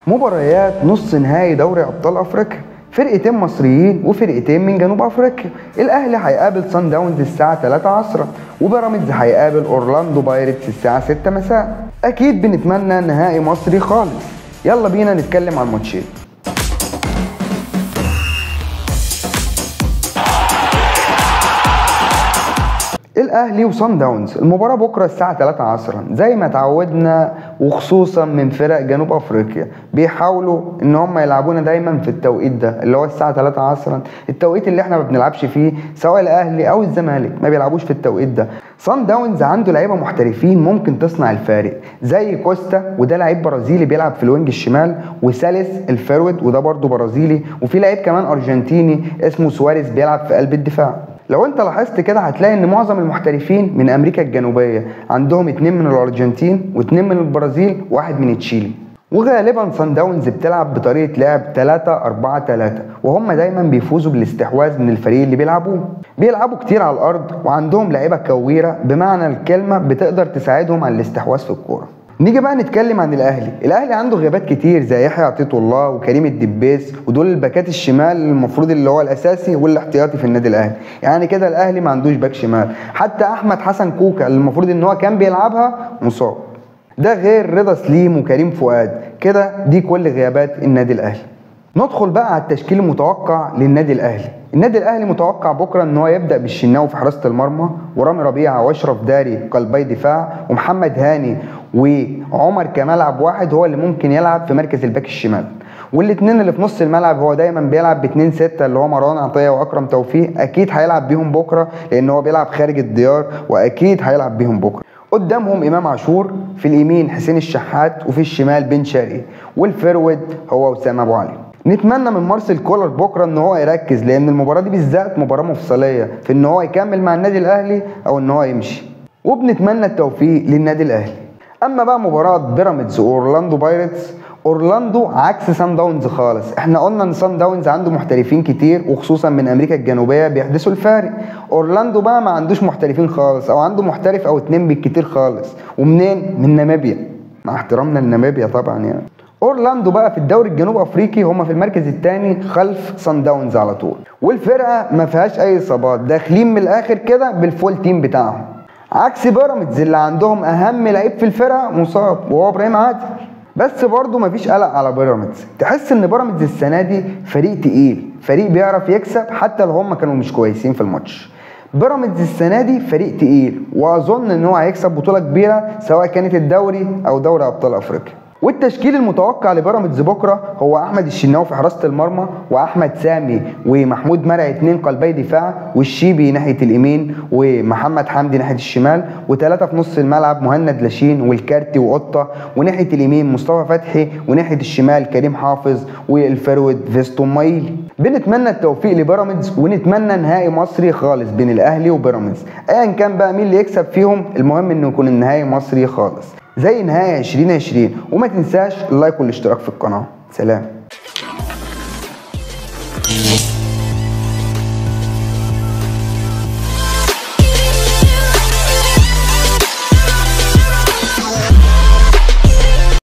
مباريات نص نهائي دوري ابطال افريقيا، فرقتين مصريين وفرقتين من جنوب افريقيا. الاهلي هيقابل صن داونز الساعه 3 عصرا، وبيراميدز هيقابل اورلاندو بايرتس الساعه 6 مساء. اكيد بنتمنى نهائي مصري خالص. يلا بينا نتكلم عن الماتشين. الاهلي وصن داونز، المباراه بكره الساعه 3 عصرا زي ما اتعودنا، وخصوصا من فرق جنوب افريقيا بيحاولوا ان هم يلعبونا دايما في التوقيت ده اللي هو الساعه 3 عصرا، التوقيت اللي احنا ما بنلعبش فيه، سواء الاهلي او الزمالك ما بيلعبوش في التوقيت ده. صن داونز عنده لعيبه محترفين ممكن تصنع الفارق، زي كوستا وده لعيب برازيلي بيلعب في الوينج الشمال، وسالس الفيرود وده برده برازيلي، وفي لعيب كمان ارجنتيني اسمه سواريز بيلعب في قلب الدفاع. لو انت لاحظت كده هتلاقي ان معظم المحترفين من امريكا الجنوبيه، عندهم 2 من الارجنتين و2 من البرازيل و1 من تشيلي. وغالبا صن داونز بتلعب بطريقه لعب 3-4-3، وهم دايما بيفوزوا بالاستحواذ من الفريق اللي بيلعبوا كتير على الارض، وعندهم لعيبه كويره بمعنى الكلمه بتقدر تساعدهم على الاستحواذ في الكوره. نيجي بقى نتكلم عن الاهلي عنده غيابات كتير زي يحيى عطية الله وكريم الدبيس، ودول الباكات الشمال المفروض اللي هو الاساسي والاحتياطي في النادي الاهلي. يعني كده الاهلي ما عندوش باك شمال، حتى احمد حسن كوكا اللي المفروض ان هو كان بيلعبها مصاب، ده غير رضا سليم وكريم فؤاد. كده دي كل غيابات النادي الاهلي. ندخل بقى على التشكيل المتوقع للنادي الاهلي. النادي الاهلي متوقع بكره ان هو يبدا بالشناوي في حراسه المرمى، ورامي ربيعه واشرف داري قلبي دفاع، ومحمد هاني وعمر كمال عبد واحد هو اللي ممكن يلعب في مركز الباك الشمال. والاثنين اللي في نص الملعب هو دايما بيلعب ب2-6 اللي هو مروان عطيه واكرم توفيق، اكيد هيلعب بيهم بكره لان هو بيلعب خارج الديار، واكيد هيلعب بيهم بكره. قدامهم امام عاشور، في اليمين حسين الشحات، وفي الشمال بن شرقي، والفرود هو وسام ابو علي. نتمنى من مارسيل كولر بكره ان هو يركز، لان المباراه دي بالذات مباراه مفصليه في ان هو يكمل مع النادي الاهلي او ان هو يمشي، وبنتمنى التوفيق للنادي الاهلي. اما بقى مباراه بيراميدز واورلاندو بايرتس، اورلاندو عكس صن داونز خالص. احنا قلنا ان صن داونز عنده محترفين كتير وخصوصا من امريكا الجنوبيه بيحدثوا الفارق. اورلاندو بقى ما عندوش محترفين خالص، او عنده محترف او 2 بالكتير خالص، ومنين؟ من ناميبيا، مع احترامنا لناميبيا طبعا يعني. اورلاندو بقى في الدوري الجنوب افريقي هم في المركز الثاني خلف صن داونز على طول، والفرقه ما فيهاش اي اصابات، داخلين من الاخر كده بالفول تيم بتاعهم، عكس بيراميدز اللي عندهم اهم لعيب في الفرقه مصاب وهو ابراهيم عادل. بس برضه مفيش قلق على بيراميدز، تحس ان بيراميدز السنه دي فريق تقيل، فريق بيعرف يكسب حتى لو هم كانوا مش كويسين في الماتش. بيراميدز السنه دي فريق تقيل، واظن ان هو هيكسب بطوله كبيره سواء كانت الدوري او دوري ابطال افريقيا. والتشكيل المتوقع لبيراميدز بكره هو احمد الشناوي في حراسه المرمى، واحمد سامي ومحمود مرعي 2 قلبي دفاع، والشيبي ناحيه اليمين، ومحمد حمدي ناحيه الشمال، و3 في نص الملعب مهند لاشين والكارتي وقطه، وناحيه اليمين مصطفى فتحي، وناحيه الشمال كريم حافظ، والفرود فيستون مايلي. بنتمنى التوفيق لبيراميدز، ونتمنى نهائي مصري خالص بين الاهلي وبيراميدز، ايا كان بقى مين اللي يكسب فيهم، المهم انه يكون النهائي مصري خالص زي نهاية 2020. وما تنساش اللايك والاشتراك في القناة. سلام.